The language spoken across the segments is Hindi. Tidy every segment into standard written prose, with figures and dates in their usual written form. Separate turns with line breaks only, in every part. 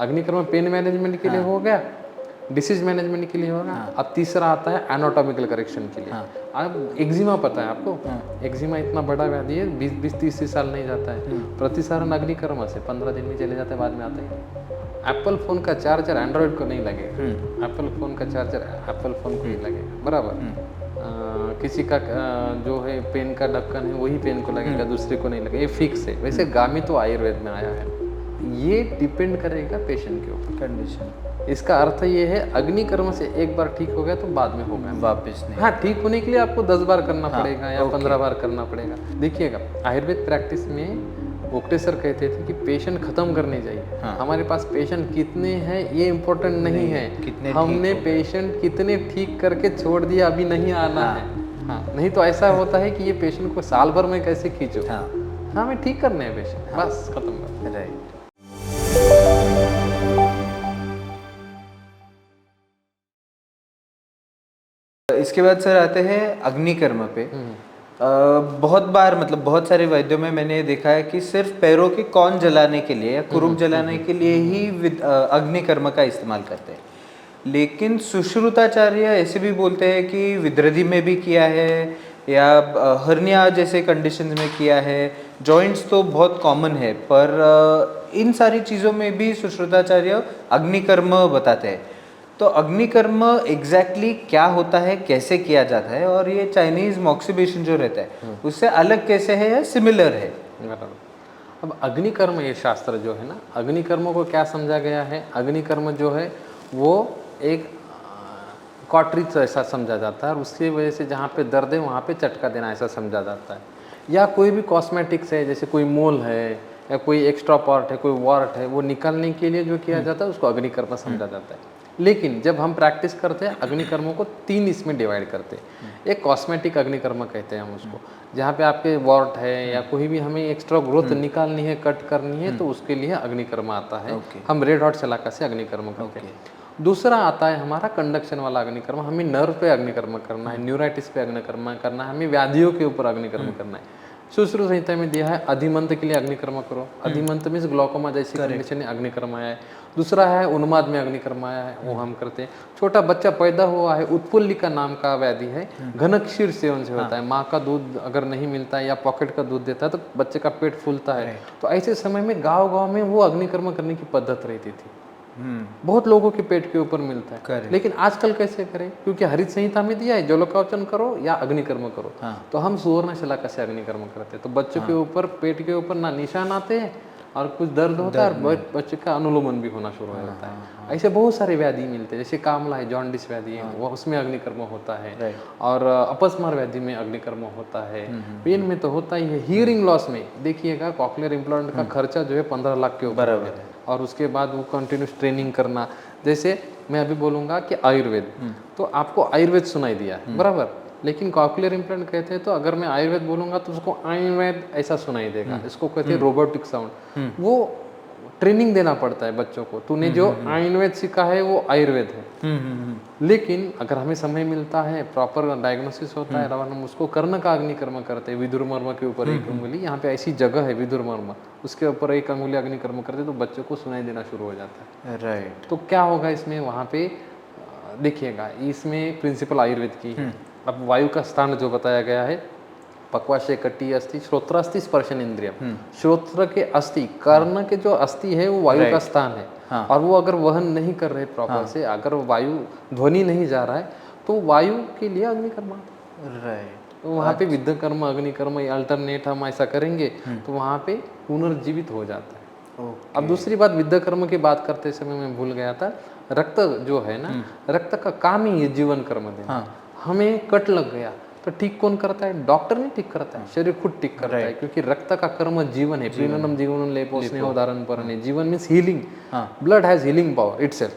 अग्निकर्म पेन मैनेजमेंट के लिए हो गया, डिसीज मैनेजमेंट के लिए होगा। अब तीसरा आता है एनाटॉमिकल करेक्शन के लिए। अब एक्जिमा पता है आपको, एक्जिमा इतना बड़ा व्याधि है, 20-30 साल नहीं जाता है। प्रतिसारण अग्निकर्म से 15 दिन में चले जाते हैं, बाद में आता ही। एप्पल फ़ोन का चार्जर एंड्रॉयड को नहीं लगेगा, एप्पल फ़ोन का चार्जर एप्पल फ़ोन को ही लगेगा, बराबर। किसी का जो है पेन का ढक्कन है वही पेन को लगेगा, दूसरे को नहीं लगेगा, ये फिक्स है। वैसे गामी तो आयुर्वेद में आया है, ये डिपेंड करेगा पेशेंट के ऊपर, कंडीशन। इसका अर्थ ये है अग्निकर्म से एक बार ठीक हो गया तो बाद में होगा
वापस नहीं।
हाँ, ठीक होने के लिए आपको 10 बार करना पड़ेगा या 15 बार करना पड़ेगा। देखिएगा, आयुर्वेद प्रैक्टिस में ओक्टे सर कहते थे कि पेशेंट खत्म करने चाहिए। हमारे पास पेशेंट कितने हैं ये इम्पोर्टेंट नहीं है,
कितने
हमने पेशेंट कितने ठीक करके छोड़ दिया, अभी नहीं आना है। हाँ, नहीं तो ऐसा होता है कि ये पेशेंट को साल भर में कैसे खींचो। हाँ, हमें ठीक करने हैं पेशेंट, बस खत्म कर।
राइट। इसके बाद सर आते हैं अग्निकर्म पे। बहुत बार मतलब बहुत सारे वैद्यों में मैंने देखा है कि सिर्फ पैरों की कौन जलाने के लिए या कुरुक जलाने के लिए ही अग्निकर्म का इस्तेमाल करते हैं, लेकिन सुश्रुताचार्य ऐसे भी बोलते हैं कि विदृधि में भी किया है या हर्निया जैसे कंडीशंस में किया है। जॉइंट्स तो बहुत कॉमन है, पर इन सारी चीज़ों में भी सुश्रुताचार्य अग्निकर्म बताते हैं। तो अग्निकर्म एग्जैक्टली क्या होता है, कैसे किया जाता है, और ये चाइनीज मॉक्सिबेशन जो रहता है उससे अलग कैसे है या सिमिलर है?
अब अग्निकर्म ये शास्त्र जो है ना, अग्निकर्म को क्या समझा गया है, अग्निकर्म जो है वो एक कॉटरीज ऐसा समझा जाता है, और उसकी वजह से जहाँ पे दर्द है वहाँ पे चटका देना ऐसा समझा जाता है। या कोई भी कॉस्मेटिक्स है, जैसे कोई मोल है या कोई एक्स्ट्रा पार्ट है, कोई वार्ट है, वो निकालने के लिए जो किया जाता है उसको अग्निकर्म समझा जाता है। लेकिन जब हम प्रैक्टिस करते हैं अग्निकर्मों को 3 इसमें डिवाइड करते हैं। एक कॉस्मेटिक अग्निकर्म कहते हैं हम उसको, जहाँ पे आपके वॉर्ट है या कोई भी हमें एक्स्ट्रा ग्रोथ निकालनी है, कट करनी है, तो उसके लिए अग्निकर्म आता है। हम रेड हॉट शलाका से अग्निकर्म करते हैं। दूसरा आता है हमारा कंडक्शन वाला अग्निकर्म, हमें नर्व पे अग्निकर्म करना है, न्यूराइटिस पे अग्निकर्म करना है, हमें व्याधियों के ऊपर अग्निकर्म करना है। सुश्रुत संहिता में दिया है अधिमंत के लिए अग्निकर्म करो। अधिमंत मीन्स ग्लौकोमा जैसी कंडीशन में अग्निकर्म आया है। दूसरा है उन्माद में अग्निकर्म आया है, वो हम करते हैं। छोटा बच्चा पैदा हुआ है, उत्पुल्लिका नाम का व्याधि है, घन क्षीर सेवन से होता है। माँ का दूध अगर नहीं मिलता है या पॉकेट का दूध देता है तो बच्चे का पेट फूलता है। तो ऐसे समय में गाँव में वो अग्निकर्म करने की पद्धत रहती थी। बहुत लोगों के पेट के ऊपर मिलता है। लेकिन आजकल कैसे करें, क्योंकि हरित संहिता में दिया है जलोकावचन करो या अग्निकर्म करो। तो हम सुवर्ण शलाका से अग्निकर्म करते हैं। तो बच्चों के ऊपर, पेट के ऊपर ना निशान आते हैं और कुछ दर्द होता है, और बच्चे का अनुलोमन भी होना शुरू हो जाता है। ऐसे बहुत सारे व्याधि मिलते हैं, जैसे कामला है, जॉन्डिस व्याधि है, वो उसमें अग्निकर्म होता है। और अपस्मार व्याधि में अग्निकर्म होता है। पेन में तो होता ही है। हियरिंग लॉस में देखिएगा, कॉक्लियर इम्प्लांट का खर्चा जो है 15 लाख के ऊपर है, और उसके बाद वो कंटिन्यूस ट्रेनिंग करना। जैसे मैं अभी बोलूँगा कि आयुर्वेद, तो आपको आयुर्वेद सुनाई दिया है, बराबर, लेकिन कॉक्लियर इम्प्लांट कहते हैं तो अगर मैं आयुर्वेद बोलूँगा तो उसको आयुर्वेद ऐसा सुनाई देगा। इसको कहते हैं रोबोटिक साउंड। वो ट्रेनिंग देना पड़ता है बच्चों को, तूने जो आयुर्वेद सीखा है वो आयुर्वेद है। लेकिन अगर हमें समय मिलता है, प्रॉपर डायग्नोसिस होता है, और हम उसको कर्ण का अग्निकर्म करते हैं। विदुर्मर्म के ऊपर एक अंगुली, यहाँ पे ऐसी जगह है विदुर्मर्म, उसके ऊपर एक अंगुली अग्निकर्म करते तो बच्चों को सुनाई देना शुरू हो जाता है।
राइट।
तो क्या होगा इसमें, वहाँ पे देखिएगा, इसमें प्रिंसिपल आयुर्वेद की है। अब वायु का स्थान जो बताया गया है, पक्वाशय कटी अस्थि श्रोत्रास्थि स्पर्शन इंद्रिय, श्रोत्र के अस्थि, कर्ण के जो अस्थि है वो वायु का स्थान है। और वो अगर वहन नहीं कर रहे प्रॉपर से, अगर वायु ध्वनि नहीं जा रहा है, तो वायु के लिए अग्निकर्म। राइट। तो वहाँ पे विद्यकर्म अग्निकर्म अल्टरनेट हम ऐसा करेंगे तो वहाँ पे पुनर्जीवित हो जाता है। अब दूसरी बात, विद्यकर्म की बात करते समय मैं भूल गया था, रक्त जो है ना, रक्त का काम ही है जीवन कर्म देना। हमें कट लग गया तो ठीक कौन करता है? डॉक्टर नहीं ठीक करता है, शरीर खुद ठीक करता है, क्योंकि रक्त का कर्म जीवन है। प्रीननम जीवनम लेपो स्नेह उदाहरण परने, जीवन means healing. Blood has healing power itself,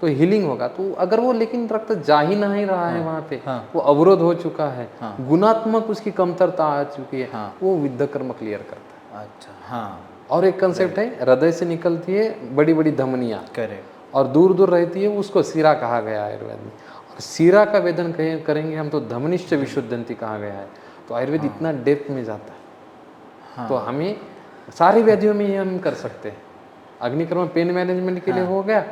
तो हीलिंग होगा। तो अगर वो लेकिन रक्त जा ही नहीं रहा है वहाँ पे, वो अवरोध हो चुका है, गुणात्मक उसकी कमतरता आ चुकी है, वो विद्यकर्म क्लियर करता है। अच्छा, हाँ। और एक कंसेप्ट है, हृदय से निकलती है बड़ी बड़ी धमनियाँ, और दूर दूर रहती है, उसको सिरा कहा गया है आयुर्वेद में। और सिरा का वेदन करेंगे हम तो धमनिश्च विशुद्धंति कहा गया है। तो आयुर्वेद इतना डेप्थ में जाता है। तो हमें सारी व्याधियों में ये हम कर सकते हैं। अग्निकर्म पेन मैनेजमेंट के लिए हो गया,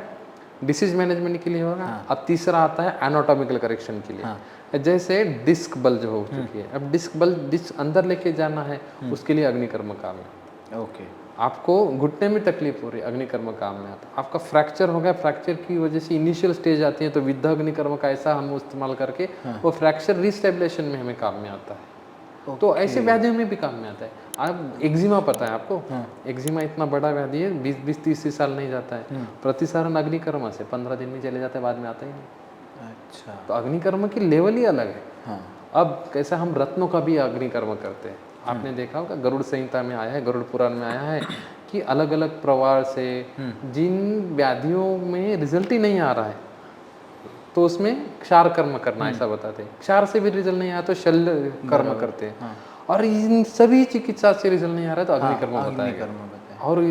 डिसीज मैनेजमेंट के लिए होगा। अब तीसरा आता है एनाटॉमिकल करेक्शन के लिए। जैसे डिस्क बल्ज हो चुकी है, अब डिस्क बल्ज डिस्क अंदर लेके जाना है, उसके लिए अग्निकर्म काम है।
ओके।
आपको घुटने में तकलीफ हो रही है, अग्निकर्म काम में आता है। आपका फ्रैक्चर हो गया, फ्रैक्चर की वजह से इनिशियल स्टेज आती है, तो विद्या अग्निकर्म का ऐसा हम इस्तेमाल करके वो फ्रैक्चर रिस्टेबलेशन में हमें काम में आता है। तो ऐसे व्याधियों में भी काम में आता है। आप एक्जिमा पता है आपको? एक्जिमा इतना बड़ा व्याधि है, 20-30 साल नहीं जाता है। प्रतिसारण अग्निकर्म से 15 दिन में चले जाता है, बाद में आता ही नहीं।
अच्छा।
तो अग्निकर्म की लेवल ही अलग है। अब कैसा हम रत्नों का भी अग्निकर्म करते हैं, आपने देखा होगा, गरुड़ संहिता में आया है, गरुड़ पुराण में आया है कि अलग अलग प्रवार से जिन व्याधियों में रिजल्ट ही नहीं आ रहा है, तो उसमें क्षार कर्म करना ऐसा बताते हैं। क्षार से भी रिजल्ट नहीं आया तो शल्य कर्म करते हैं। और इन सभी चिकित्सा से रिजल्ट नहीं आ रहा है तो अग्निकर्म बताएगा। और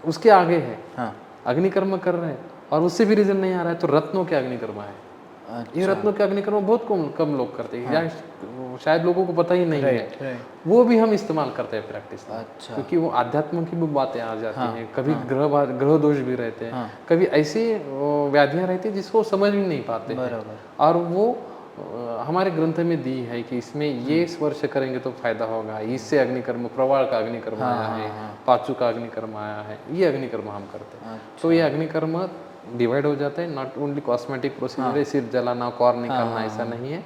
उसके आगे है अग्निकर्म कर रहे हैं और उससे भी रिजल्ट नहीं आ रहा है तो रत्नों के अग्निकर्म है। ये रत्नों के अग्निकर्म बहुत कम लोग करते हैं, या शायद लोगों को पता ही नहीं है। वो भी हम इस्तेमाल करते हैं प्रैक्टिस में। अच्छा। क्योंकि वो आध्यात्म की भी बातें आ जाती हैं, कभी ग्रह दोष भी रहते हैं, कभी ऐसी व्याधियां रहती है जिसको समझ भी नहीं पाते हैं। और वो हमारे ग्रंथ में दी है कि इसमें ये स्पर्श करेंगे तो फायदा होगा, इससे अग्निकर्म, प्रवाल का अग्निकर्म आया है, पाचू का अग्निकर्म आया है, ये अग्निकर्म हम करते हैं। तो ये अग्निकर्म डिवाइड हो जाता है, नॉट ओनली कॉस्मेटिक प्रोसीजर है, सिर्फ जलाना कॉर निकालना ऐसा नहीं है,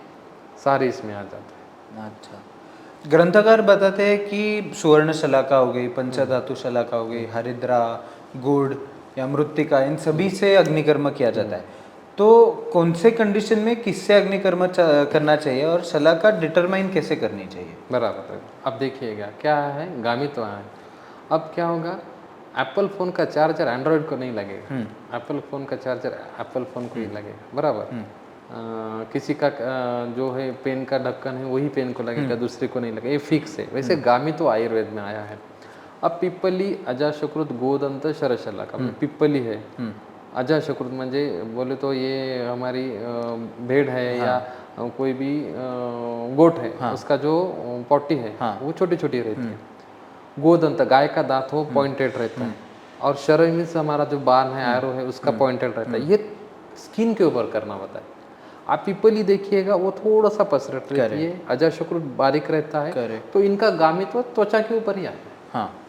सारे इसमें आ जाता है।
अच्छा। ग्रंथकार बताते हैं कि सुवर्ण शलाका हो गई, पंचधातु शलाका हो गई, हरिद्रा, गुड़ या मृत्तिका, इन सभी से अग्निकर्म किया जाता है। तो कौन से कंडीशन में किससे अग्निकर्म करना चाहिए और शलाका डिटरमाइन कैसे करनी चाहिए?
बराबर। अब देखिएगा क्या है, गामित्व है। अब क्या होगा, एप्पल फ़ोन का चार्जर एंड्रॉयड को नहीं लगेगा, एप्पल फ़ोन का चार्जर एप्पल फ़ोन को ही लगेगा, बराबर। किसी का जो है पेन का ढक्कन है वही पेन को लगेगा, दूसरे को नहीं लगेगा, ये फिक्स है। वैसे गामित्व आयुर्वेद में आया है। अब पिप्पली, अजाशकृत, गोदंत, शरशलाका में पिप्पली है। अजाशकृत म्हणजे बोले तो ये हमारी भेड़ है या कोई भी गोट है, उसका जो पॉटी है वो छोटी छोटी रहती है। गोदंत, गाय का दांत हो पॉइंटेड रहता है। और शरय से हमारा जो बाल है, एरो है, उसका पॉइंटेड रहता है। ये स्किन के ऊपर करना होता है। आप पिपली देखिएगा वो थोड़ा सा पसरट रहती है, अजाशकृत बारीक रहता है, तो इनका गामित्व त्वचा के ऊपर ही आता है।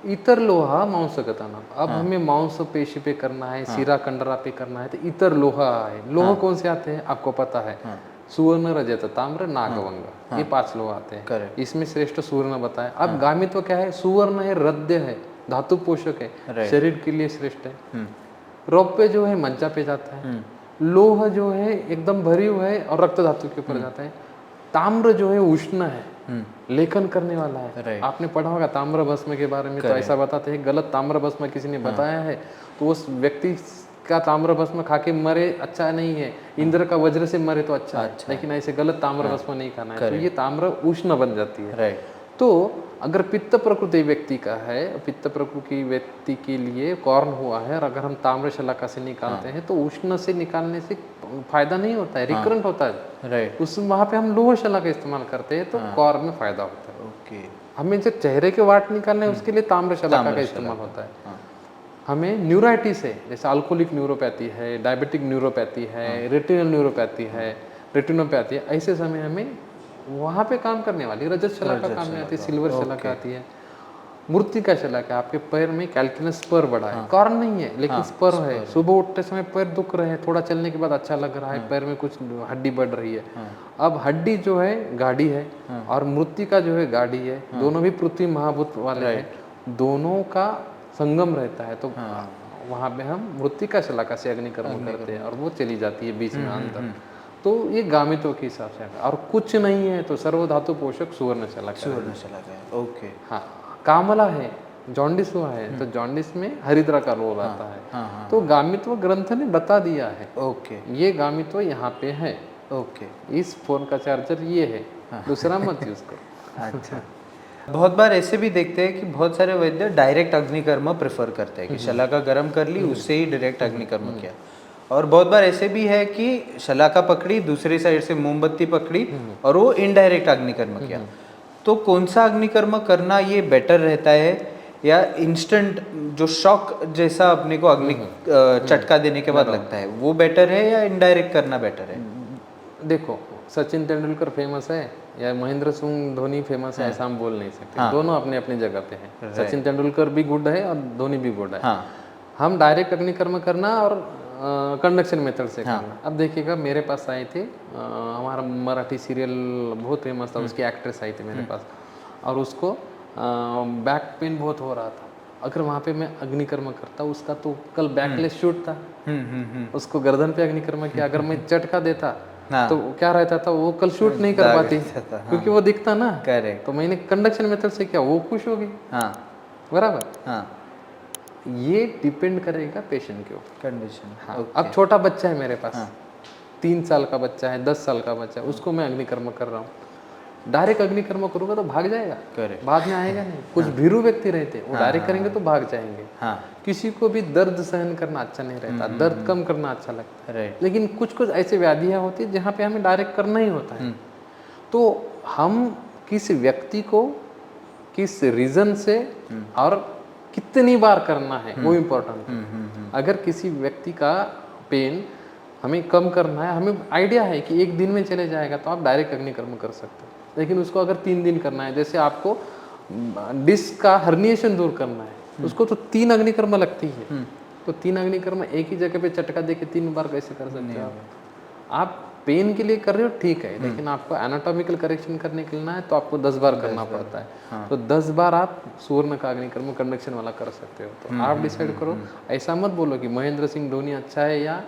इतर लोहा मांसगताना, अब हमें मांस पेशी पे करना है, सिरा कंडरा पे करना है, तो इतर लोहा है। लोहा कौन से आते हैं आपको पता है? सुवर्ण, रजत, ताम्र, नागवंग, ये 5 लोहा आते हैं। इसमें श्रेष्ठ सुवर्ण बताया। अब गामित्व क्या है? सुवर्ण है, रद्य है, धातु पोषक है, शरीर के लिए श्रेष्ठ है। रौप्य जो है मज्जा पे जाता है। लोह जो है एकदम भरी हुआ है और रक्त धातु के ऊपर जाता है। ताम्र जो है उष्ण है, लेखन करने वाला है। आपने पढ़ा होगा ताम्र भस्म के बारे में, तो ऐसा बताते हैं गलत ताम्र भस्म किसी ने बताया है तो उस व्यक्ति का ताम्र भस्म खा के मरे अच्छा नहीं है, इंद्र का वज्र से मरे तो अच्छा है, लेकिन ऐसे गलत ताम्र भस्म नहीं खाना है। तो ये ताम्र उष्ण बन जाती है। तो अगर पित्त प्रकृति व्यक्ति का है, पित्त प्रकृति व्यक्ति के लिए कॉर्न हुआ है, और अगर हम ताम्र शलाका से निकालते हैं तो उष्ण से निकालने से फायदा नहीं होता है, रिकरेंट होता है। उस वहाँ पे हम लोह शलाका इस्तेमाल करते हैं तो कॉर्न में फायदा होता है। ओके। हमें जो चेहरे के वाट निकालने हैं उसके लिए ताम्र शलाका का इस्तेमाल होता है। हमें न्यूराइटिस है, जैसे अल्कोहलिक न्यूरोपैथी है, डायबिटिक न्यूरोपैथी है, रेटिनल न्यूरोपैथी है, रेटिनोपैथी है, ऐसे समय हमें वहाँ पे काम करने वाली रजत शलाका काम में आती है, सिल्वर शलाका आती है। मृत्तिका शलाका, आपके पैर में कैल्किनस स्पर बढ़ा है, कारण नहीं है लेकिन स्पर है। सुबह उठते समय पैर दुख रहे हैं, थोड़ा चलने के बाद अच्छा लग रहा है, पैर में कुछ हड्डी बढ़ रही है। अब हड्डी जो है गाढ़ी है और मृत्तिका जो है गाढ़ी है, दोनों भी पृथ्वी महाभूत वाले हैं, दोनों का संगम रहता है। तो वहाँ पे हम मृत्तिका शलाका से अग्निकर्म करते हैं और वो चली जाती है बीच में अंदर। तो ये गामित्व के हिसाब से, और कुछ नहीं है तो सर्वधातु पोषक सुवर्ण शलाका।
सुवर्ण शलाका है, ओके।
हाँ, कामला है, जॉन्डिस हुआ है तो जॉन्डिस में हरिद्रा का रोल आता है। तो गामित्व ग्रंथ ने बता दिया है। ओके, ये गामित्व यहाँ पे है। ओके, इस फोन का चार्जर ये है, दूसरा मत यूज करो।
अच्छा। बहुत बार ऐसे भी देखते हैं कि बहुत सारे वैद्य डायरेक्ट अग्निकर्म प्रेफर करते हैं कि शलाका गर्म कर ली, उससे ही डायरेक्ट अग्निकर्म किया। और बहुत बार ऐसे भी है कि शलाका पकड़ी, दूसरी साइड से मोमबत्ती पकड़ी और वो इनडायरेक्ट अग्निकर्म किया। तो कौन सा अग्निकर्म करना ये बेटर रहता है, या इंस्टेंट जो शॉक जैसा अपने को अग्नि झटका देने के बाद लगता है, वो बेटर है या इनडायरेक्ट करना बेटर है?
देखो, सचिन तेंदुलकर फेमस है या महेंद्र सिंह धोनी फेमस है, ऐसा हम बोल नहीं सकते। दोनों अपने अपनी जगह पे हैं। सचिन तेंदुलकर भी गुड है और धोनी भी गुड है। हम डायरेक्ट अग्निकर्म करना और कंडक्शन मेथड से करना। अब देखिएगा, मेरे पास आए थे, हमारा मराठी सीरियल बहुत फेमस था, उसकी एक्ट्रेस आई थी मेरे पास, और उसको बैक पेन बहुत हो रहा था। अगर वहाँ पे मैं अग्निकर्म करता, उसका तो कल बैकलेस शूट था, उसको गर्दन पे अग्निकर्म किया, अगर मैं झटका देता तो क्या रहता था, वो कल शूट नहीं कर पाती, क्योंकि वो दिखता ना।
करेक्ट।
तो मैंने कंडक्शन मेथड से किया, वो खुश हो गई। बराबर। ये डिपेंड करेगा पेशेंट के ऊपर, कंडीशन। अब छोटा बच्चा है मेरे पास, 3 साल का बच्चा है, 10 साल का बच्चा है, उसको मैं अग्निकर्म कर रहा हूँ, डायरेक्ट अग्निकर्म करूंगा तो भाग जाएगा, बाद में आएगा नहीं। कुछ भीरू व्यक्ति रहते हैं, वो डायरेक्ट करेंगे तो भाग जाएंगे। किसी को भी दर्द सहन करना अच्छा नहीं रहता, दर्द कम करना अच्छा लगता है। लेकिन कुछ कुछ ऐसी व्याधियां होती है जहाँ पे हमें डायरेक्ट करना ही होता है। तो हम किस व्यक्ति को किस रीजन से और कितनी बार करना है, वो इम्पोर्टेंट है। अगर किसी व्यक्ति का पेन हमें कम करना है, हमें आइडिया है कि 1 दिन में चले जाएगा, तो आप डायरेक्ट अग्निकर्म कर सकते हो। लेकिन उसको अगर 3 दिन करना है, जैसे आपको डिस्क का हर्निएशन दूर करना है, उसको तो 3 अग्निकर्म लगती है। तो 3 अग्निकर्म एक ही जगह पे झटका दे के 3 बार कैसे कर सकते हो आप? पेन के लिए कर रहे हो ठीक है, लेकिन आपको एनाटॉमिकल करेक्शन करने के लिए है तो आपको 10 बार करना पड़ता है। तो 10 बार आप सुवर्ण का अग्निकर्म कंडक्शन वाला कर सकते हो। तो आप डिसाइड करो। ऐसा मत बोलो कि महेंद्र सिंह धोनी अच्छा है या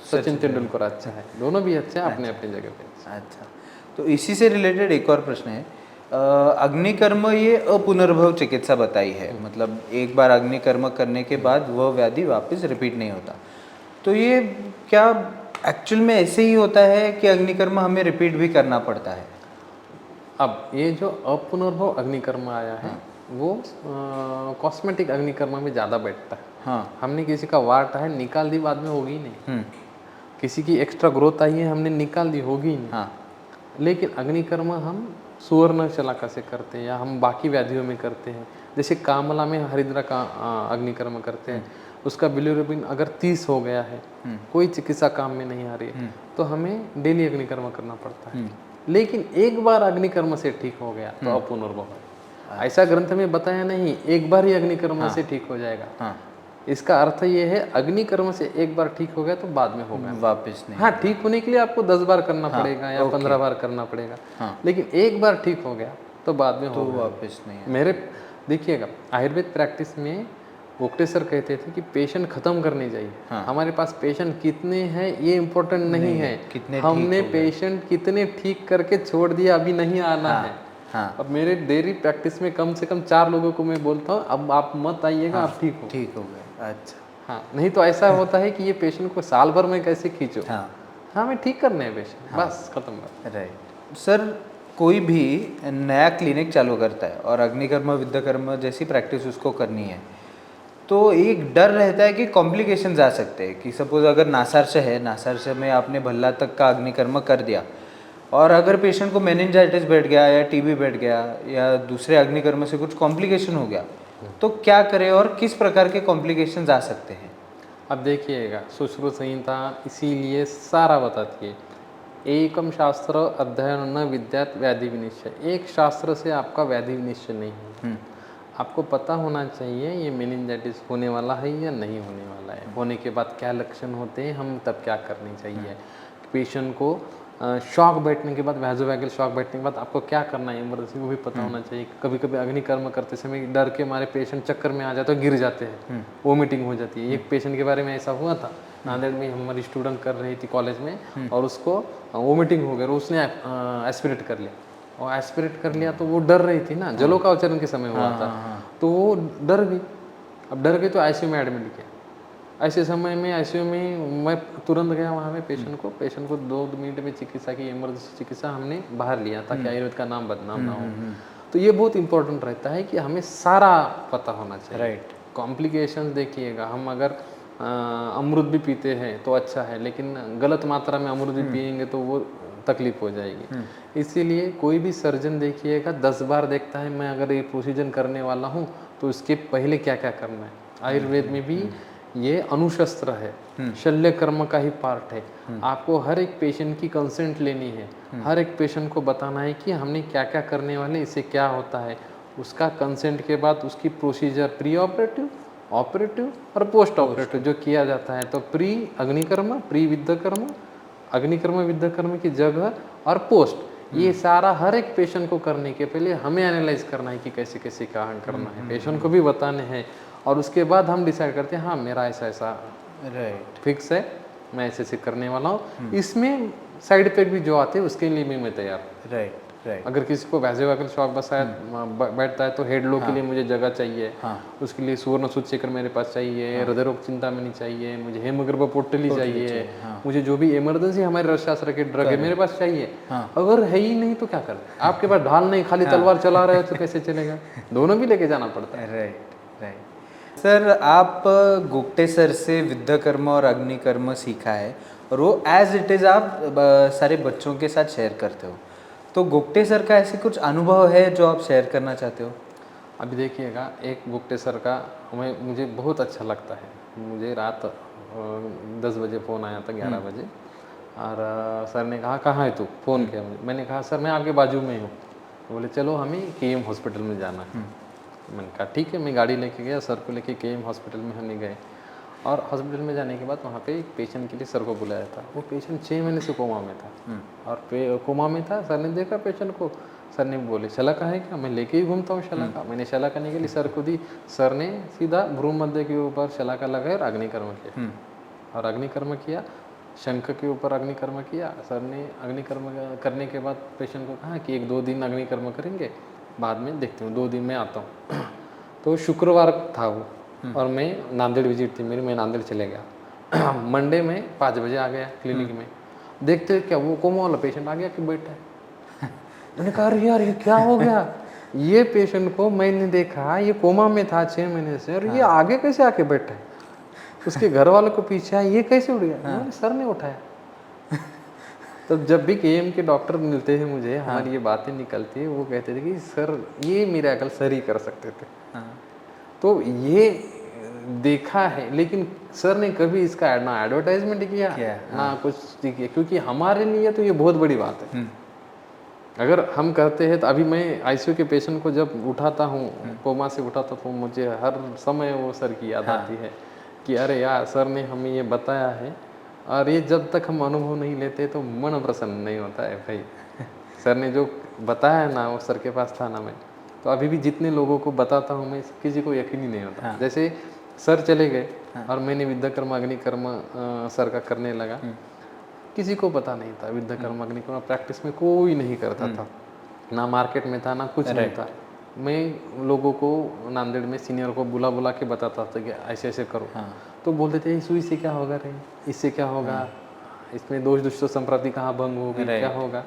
सचिन तेंदुलकर अच्छा है, दोनों भी अच्छे हैं अपने अपनी जगह पे।
अच्छा, तो इसी से रिलेटेड एक और प्रश्न है। अग्निकर्म ये अपुनर्भव चिकित्सा बताई है, मतलब एक बार अग्निकर्म करने के बाद वह व्याधि वापस रिपीट नहीं होता। तो ये क्या एक्चुअल में ऐसे ही होता है कि अग्निकर्म हमें रिपीट भी करना पड़ता है?
अब ये जो अपुनर्भव अग्निकर्म आया है, वो कॉस्मेटिक अग्निकर्म में ज़्यादा बैठता है। हमने किसी का वाट है, निकाल दी, बाद में होगी नहीं। किसी की एक्स्ट्रा ग्रोथ आई है, हमने निकाल दी, होगी नहीं। लेकिन अग्निकर्म हम सुवर्ण शलाका से करते हैं या हम बाकी व्याधियों में करते हैं। जैसे कामला में हरिद्रा का अग्निकर्म करते हैं, उसका बिलिरुबिन अगर 30 हो गया है, कोई चिकित्सा काम में नहीं आ रही है, तो हमें डेली अग्निकर्म करना पड़ता है। लेकिन एक बार अग्निकर्म से ठीक हो गया तो अपुनर्भव है। ऐसा ग्रंथ में बताया नहीं एक बार ही अग्निकर्म से ठीक हो जाएगा। इसका अर्थ ये है, अग्निकर्म से एक बार ठीक हो गया तो बाद में होगा
वापस नहीं।
ठीक होने के लिए आपको 10 बार करना पड़ेगा या 15 बार करना पड़ेगा। लेकिन एक बार ठीक हो गया तो बाद में होगा,
वापस नहीं।
मेरे देखिएगा, आयुर्वेद प्रैक्टिस में वोक्टे सर कहते थे कि पेशेंट खत्म करने चाहिए। हमारे पास पेशेंट कितने हैं ये इम्पोर्टेंट नहीं है, हमने पेशेंट कितने ठीक करके छोड़ दिया, अभी नहीं आना है। अब मेरे डेली प्रैक्टिस में कम से कम 4 लोगों को मैं बोलता हूँ, अब आप मत आइएगा, आप ठीक हो गए। अच्छा, नहीं तो ऐसा होता है कि ये पेशेंट को साल भर में कैसे खींचो। हमें ठीक करने हैं पेशेंट, बस खत्म कर।
राइट सर, कोई भी नया क्लिनिक चालू करता है और अग्निकर्म विद्याकर्म जैसी प्रैक्टिस उसको करनी है, तो एक डर रहता है कि कॉम्प्लिकेशंस आ सकते हैं। कि सपोज अगर नासार्श है, नासार्श में आपने भल्ला तक का अग्निकर्म कर दिया और अगर पेशेंट को मेनिंजाइटिस बैठ गया या टीबी बैठ गया या दूसरे अग्निकर्म से कुछ कॉम्प्लिकेशन हो गया, तो क्या करें और किस प्रकार के कॉम्प्लिकेशंस आ सकते हैं?
अब देखिएगा, सुश्रुत संहिता इसीलिए सारा बताती है, एकम शास्त्र अध्ययन न विद्यात व्याधि विनिश्चय। एक शास्त्र से आपका व्याधि विनिश्चय नहीं है। आपको पता होना चाहिए ये मेनिंजाइटिस होने वाला है या नहीं होने वाला है, होने के बाद क्या लक्षण होते हैं, हम तब क्या करनी चाहिए। पेशेंट को शॉक बैठने के बाद, वैजोवैगल शॉक बैठने के बाद आपको क्या करना है इमरजेंसी, वो भी पता होना चाहिए। कभी कभी अग्निकर्म करते समय डर के हमारे पेशेंट चक्कर में आ जाते हैं, गिर जाते हैं, वोमिटिंग हो जाती है। एक पेशेंट के बारे में ऐसा हुआ था, नांदेड़ में हमारी स्टूडेंट कर रही थी कॉलेज में, और उसको वोमिटिंग हो गया, उसने एस्पिरेट कर लिया, और एस्पिरेट कर लिया तो वो डर रही थी ना, जलों का उच्चारण के समय हुआ था, तो वो डर गई। अब डर गई तो आईसीयू में एडमिट किया। ऐसे समय में आईसीयू में मैं तुरंत गया वहाँ में, पेशेंट को 2 मिनट में चिकित्सा की, इमरजेंसी चिकित्सा हमने बाहर लिया ताकि आयुर्वेद का नाम बदनाम ना हो। तो ये बहुत इंपॉर्टेंट रहता है कि हमें सारा पता होना चाहिए। राइट। कॉम्प्लिकेशंस देखिएगा, हम अगर अमृत भी पीते हैं तो अच्छा है, लेकिन गलत मात्रा में अमृत भी पिएंगे तो वो तकलीफ हो जाएगी। इसीलिए कोई भी सर्जन देखिएगा 10 बार देखता है, मैं अगर ये प्रोसीजर करने वाला हूँ तो उसके पहले क्या क्या करना है। आयुर्वेद में भी ये अनुशस्त्र है, शल्य कर्म का ही पार्ट है। आपको हर एक पेशेंट की कंसेंट लेनी है, हर एक पेशेंट को बताना है कि हमने क्या क्या करने वाले, इससे क्या होता है। उसका कंसेंट के बाद उसकी प्रोसीजर प्री ऑपरेटिव, ऑपरेटिव और पोस्ट ऑपरेटिव जो किया जाता है। तो प्री अग्निकर्म, प्री विद्याकर्म, अग्निकर्म विद्याकर्म की जगह और पोस्ट, ये सारा हर एक पेशेंट को करने के पहले हमें एनालाइज करना है कि कैसे कैसे क्या करना है, पेशेंट को भी बताने हैं। और उसके बाद हम डिसाइड करते हैं हाँ मेरा ऐसा ऐसा
राइट
फिक्स है, मैं ऐसे ऐसे करने वाला हूँ। इसमें साइड इफेक्ट भी जो आते हैं उसके लिए भी मैं तैयार हूँ।
राइट राइट
अगर किसी को वैसे शौक बसाया बैठता है तो हेड लो के लिए मुझे जगह चाहिए, उसके लिए सुवर्ण सूचीकर मेरे पास चाहिए, हृदय रोग चिंतामणि चाहिए, मुझे हेमगर्भ पोटली चाहिए, मुझे जो भी इमरजेंसी हमारे रसशास्त्र के ड्रग है मेरे पास चाहिए। अगर है ही नहीं तो क्या करें, आपके पास ढाल नहीं, खाली तलवार चला रहे हो तो कैसे चलेगा, दोनों भी लेके जाना पड़ता है।
Right right. सर आप गुप्ते सर से विद्याकर्म और अग्निकर्म सीखा है और वो एज इट इज़ आप सारे बच्चों के साथ शेयर करते हो, तो गुप्ते सर का ऐसे कुछ अनुभव है जो आप शेयर करना चाहते हो?
अभी देखिएगा, एक गुप्ते सर का मुझे बहुत अच्छा लगता है। मुझे रात 10 बजे फ़ोन आया था, 11 बजे, और सर ने कहा कहाँ है तू, फ़ोन किया मुझे। मैंने कहा सर मैं आपके बाजू में हूँ। बोले चलो हमें KM हॉस्पिटल में जाना है। मैंने कहा ठीक है, मैं गाड़ी लेके गया, सर को लेके KM हॉस्पिटल में हमने गए। और हॉस्पिटल में जाने के बाद वहाँ पे एक पेशेंट के लिए सर को बुलाया था। वो पेशेंट 6 महीने से कोमा में था, और कोमा में था। सर ने देखा पेशेंट को, सर ने बोले शलाका है क्या, मैं लेके ही घूमता हूँ शलाका। मैंने शलाका करने के लिए सर को दी। सर ने सीधा भ्रूण मध्य के ऊपर शलाका लगाया और अग्निकर्म किया, और अग्निकर्म किया, शंख के ऊपर अग्निकर्म किया। सर ने अग्निकर्म करने के बाद पेशेंट को कहा कि 1-2 दिन अग्निकर्म करेंगे, बाद में देखते हूँ, 2 दिन में आता हूँ। तो शुक्रवार था वो, और मैं नांदेड़ विजिट थी मेरी, मैं नांदेड़ चले गया। मंडे में 5 बजे आ गया क्लिनिक में, देखते क्या वो कोमा वाला पेशेंट आ गया कि बैठा है। मैंने कहा अरे यार ये क्या हो गया, ये पेशेंट को मैंने देखा ये कोमा में था 6 महीने से, और ये आगे कैसे आके बैठा है। उसके घर वालों को पीछे ये कैसे उड़ गया। मैंने सर ने उठाया। तो जब भी KM के डॉक्टर मिलते हैं मुझे, हमारी ये बातें निकलती है, वो कहते थे कि सर ये मिरेकल सर ही कर सकते थे। तो ये देखा है, लेकिन सर ने कभी इसका ना एडवर्टाइजमेंट किया ना कुछ किया, क्योंकि हमारे लिए तो ये बहुत बड़ी बात है। अगर हम कहते हैं तो अभी मैं ICU के पेशेंट को जब उठाता हूँ, कोमा से उठाता तो मुझे हर समय वो सर की याद आती है कि अरे यार सर ने हमें ये बताया है, और ये जब तक हम अनुभव नहीं लेते तो मन प्रसन्न नहीं होता है भाई। सर ने जो बताया ना, वो सर के पास था ना, मैं तो अभी भी जितने लोगों को बताता हूँ मैं, किसी को यकीन ही नहीं होता। जैसे सर चले गए और मैंने विद्याकर्म अग्निकर्म सर का करने लगा, किसी को पता नहीं था विद्याकर्म अग्निकर्म प्रैक्टिस में कोई नहीं करता था, ना मार्केट में था ना कुछ नहीं था। मैं लोगों को नांदेड़ में सीनियर को बुला बुला के बताता था कि ऐसे ऐसे करो। तो बोलते थे सुई से क्या होगा रे, इससे क्या होगा, इसमें दोष दुष्ट संप्रति कहाँ भंग होगी, क्या होगा।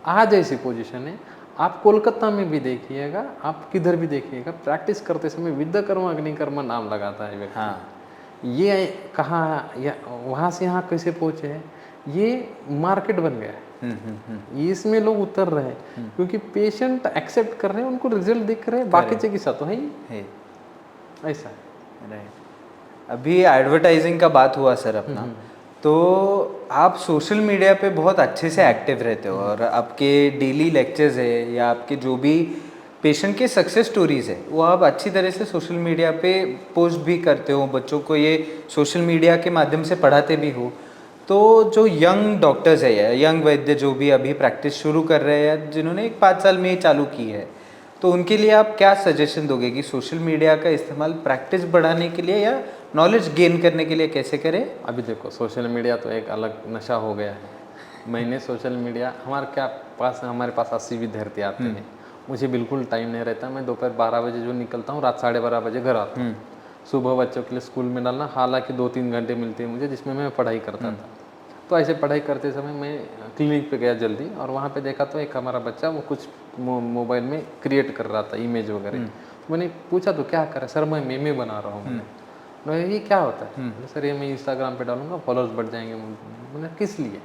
आज ऐसी पोजीशन है, आप कोलकाता में भी देखिएगा, आप किधर भी देखिएगा, प्रैक्टिस करते समय विद्याकर्म अग्निकर्म नाम लगाता है व्यक्ति। ये कहाँ या वहाँ से यहाँ कैसे पहुँचे हैं, ये मार्केट बन गया है। इसमें लोग उतर रहे हैं क्योंकि पेशेंट एक्सेप्ट कर रहे हैं, उनको रिजल्ट दिख रहे हैं, बाकी चिकित्सा तो है ही ऐसा है।
राइट। अभी एडवर्टाइजिंग का बात हुआ सर अपना, तो आप सोशल मीडिया पे बहुत अच्छे से एक्टिव रहते हो, और आपके डेली लेक्चर्स है या आपके जो भी पेशेंट के सक्सेस स्टोरीज है वो आप अच्छी तरह से सोशल मीडिया पे पोस्ट भी करते हो, बच्चों को ये सोशल मीडिया के माध्यम से पढ़ाते भी हो। तो जो यंग डॉक्टर्स है या यंग वैद्य जो भी अभी प्रैक्टिस शुरू कर रहे हैं, जिन्होंने 5 साल में ही चालू की है, तो उनके लिए आप क्या सजेशन दोगे कि सोशल मीडिया का इस्तेमाल प्रैक्टिस बढ़ाने के लिए या नॉलेज गेन करने के लिए कैसे करें?
अभी देखो सोशल मीडिया तो एक अलग नशा हो गया है। मैंने सोशल मीडिया हमारे पास 80 विद्यार्थी आते हैं, मुझे बिल्कुल टाइम नहीं रहता। मैं दोपहर 12 बजे जो निकलता हूँ, रात 12:30 बजे घर आता हूँ। सुबह बच्चों के लिए स्कूल में डालना, हालांकि 2-3 घंटे मिलते हैं मुझे जिसमें मैं पढ़ाई करता था। तो ऐसे पढ़ाई करते समय मैं क्लिनिक पे गया जल्दी, और वहाँ पे देखा तो एक हमारा बच्चा वो कुछ मोबाइल में क्रिएट कर रहा था इमेज वगैरह। मैंने पूछा तो क्या कर रहा है, सर मैं मेमे बना रहा हूँ। मैंने ये क्या होता है, सर ये मैं इंस्टाग्राम पे डालूंगा फॉलोअर्स बढ़ जाएंगे। मैंने किस लिए,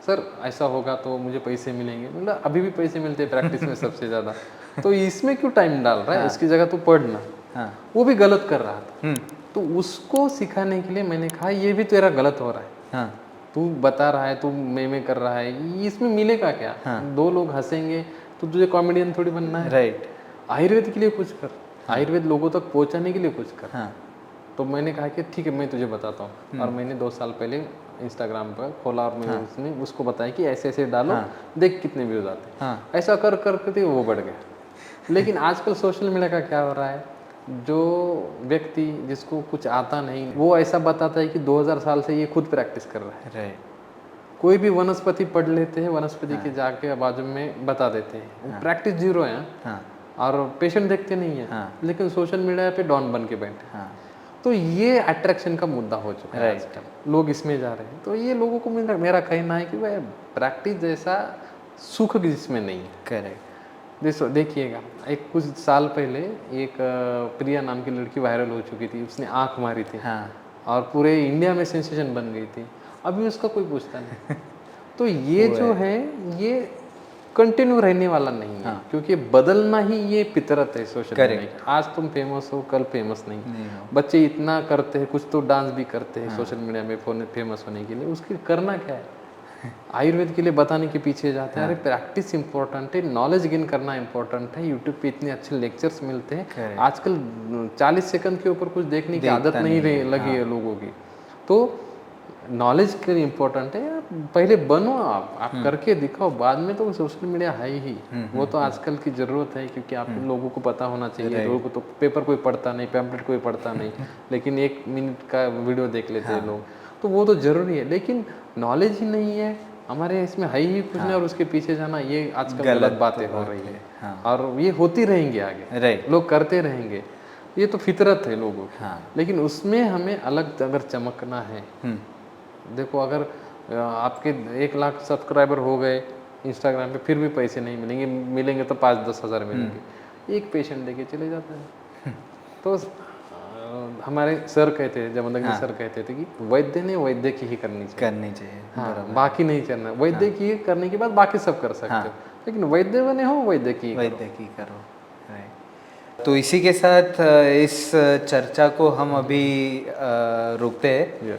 सर ऐसा होगा तो मुझे पैसे मिलेंगे, मतलब अभी भी पैसे मिलते हैं प्रैक्टिस में सबसे ज़्यादा, तो इसमें क्यों टाइम डाल रहा है, इसकी जगह तू पढ़ना।
हाँ।
वो भी गलत कर रहा था, तो उसको सिखाने के लिए मैंने कहा ये भी तेरा गलत हो रहा है,
हाँ।
तू बता रहा है, तू में कर रहा है, इसमें मिलेगा क्या? दो लोग हंसेंगे तो तुझे कॉमेडियन थोड़ी बनना है।
राइट।
आयुर्वेद के लिए कुछ कर, आयुर्वेद लोगों तक पहुंचाने के लिए कुछ कर।
हाँ।
तो मैंने कहा कि ठीक है मैं तुझे बताता हूँ, और मैंने 2 साल पहले इंस्टाग्राम पर खोला और मैंने उसने उसको बताया कि ऐसे ऐसे डालो, देख कितने व्यूज आते हैं।
हाँ।
ऐसा कर करके वो बढ़ गया। लेकिन आजकल सोशल मीडिया का क्या हो रहा है, जो व्यक्ति जिसको कुछ आता नहीं वो ऐसा बताता है कि 2000 साल से ये खुद प्रैक्टिस कर रहा है।
राइट।
कोई भी वनस्पति पढ़ लेते हैं, वनस्पति के जाके बाजू में बता देते हैं, प्रैक्टिस जीरो है।
हाँ।
और पेशेंट देखते नहीं है, लेकिन सोशल मीडिया पे डॉन बन के बैठे।
हाँ।
तो ये अट्रैक्शन का मुद्दा हो चुका है आजकल, लोग इसमें जा रहे हैं। तो ये लोगों को मेरा कहना है कि भाई प्रैक्टिस जैसा सुख जिसमें नहीं है।
करेक्ट।
देखिएगा, एक कुछ साल पहले एक प्रिया नाम की लड़की वायरल हो चुकी थी, उसने आँख मारी थी।
हाँ।
और पूरे इंडिया में सेंसेशन बन गई थी, अभी उसका कोई पूछता नहीं। तो ये जो है ये कंटिन्यू रहने वाला नहीं है। क्योंकि बदलना ही ये फितरत है सोशल मीडिया की। आज तुम फेमस हो, कल फेमस नहीं हो। बच्चे इतना करते हैं, कुछ तो डांस भी करते हैं सोशल मीडिया में फेमस होने के लिए, उसकी करना क्या है? आयुर्वेद के लिए बताने के पीछे जाते हैं। अरे प्रैक्टिस इंपॉर्टेंट है, नॉलेज गेन करना इंपॉर्टेंट है। यूट्यूब पे इतने अच्छे लेक्चर्स मिलते हैं। आजकल 40 सेकंड के ऊपर कुछ देखने की आदत नहीं लगी है लोगों की। तो नॉलेज के लिए इम्पोर्टेंट है, पहले बनो, आप करके दिखाओ, बाद में तो सोशल मीडिया है ही। वो तो आजकल की ज़रूरत है, क्योंकि आप लोगों को पता होना चाहिए। लोगों को तो पेपर कोई पढ़ता नहीं, पैम्पलेट कोई पढ़ता नहीं, लेकिन 1 मिनट का वीडियो देख लेते हैं लोग, तो वो तो ज़रूरी है। लेकिन नॉलेज ही नहीं है हमारे इसमें, है ही कुछ नहीं, और उसके पीछे जाना, ये आजकल गलत बातें हो रही है। और ये होती रहेंगी आगे, लोग करते रहेंगे, ये तो फितरत है लोगों की। लेकिन उसमें हमें अलग अगर चमकना है, देखो अगर आपके 1 लाख सब्सक्राइबर हो गए इंस्टाग्राम पे, फिर भी पैसे नहीं मिलेंगे, मिलेंगे तो 5-10 हज़ार मिलेंगे। एक पेशेंट लेके चले जाते हैं। तो हमारे सर कहते थे, जमदग्नि सर कहते थे कि वैद्य ने वैद्य की ही करनी चाहिए। हाँ, बाकी नहीं करना। वैद्य की करने के बाद बाकी सब कर सकते हो, लेकिन वैद्य बने हो वैद्य की
करो। तो इसी के साथ इस चर्चा को हम अभी रोकते हैं।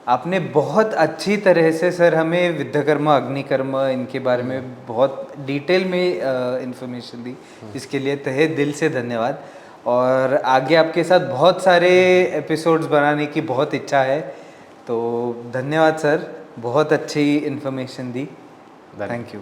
आपने बहुत अच्छी तरह से सर हमें विद्याकर्म, अग्निकर्म, इनके बारे में बहुत डिटेल में इंफॉर्मेशन दी, इसके लिए तहे दिल से धन्यवाद। और आगे आपके साथ बहुत सारे एपिसोड्स बनाने की बहुत इच्छा है, तो धन्यवाद सर, बहुत अच्छी इन्फॉर्मेशन दी। Thank you.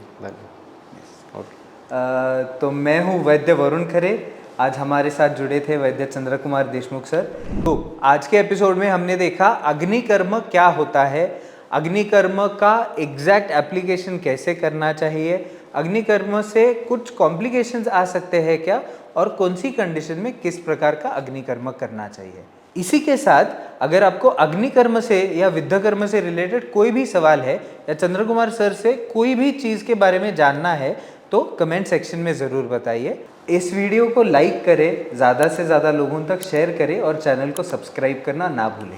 तो मैं हूँ वैद्य वरुण खरे, आज हमारे साथ जुड़े थे वैद्य चंद्र कुमार देशमुख सर। तो आज के एपिसोड में हमने देखा अग्निकर्म क्या होता है, अग्निकर्म का एग्जैक्ट एप्लीकेशन कैसे करना चाहिए, अग्निकर्म से कुछ कॉम्प्लिकेशंस आ सकते हैं क्या, और कौन सी कंडीशन में किस प्रकार का अग्निकर्म करना चाहिए। इसी के साथ अगर आपको अग्निकर्म से या विद्याकर्म से रिलेटेड कोई भी सवाल है, या चंद्र कुमार सर से कोई भी चीज़ के बारे में जानना है, तो कमेंट सेक्शन में ज़रूर बताइए। इस वीडियो को लाइक करें, ज़्यादा से ज़्यादा लोगों तक शेयर करें, और चैनल को सब्सक्राइब करना ना भूलें।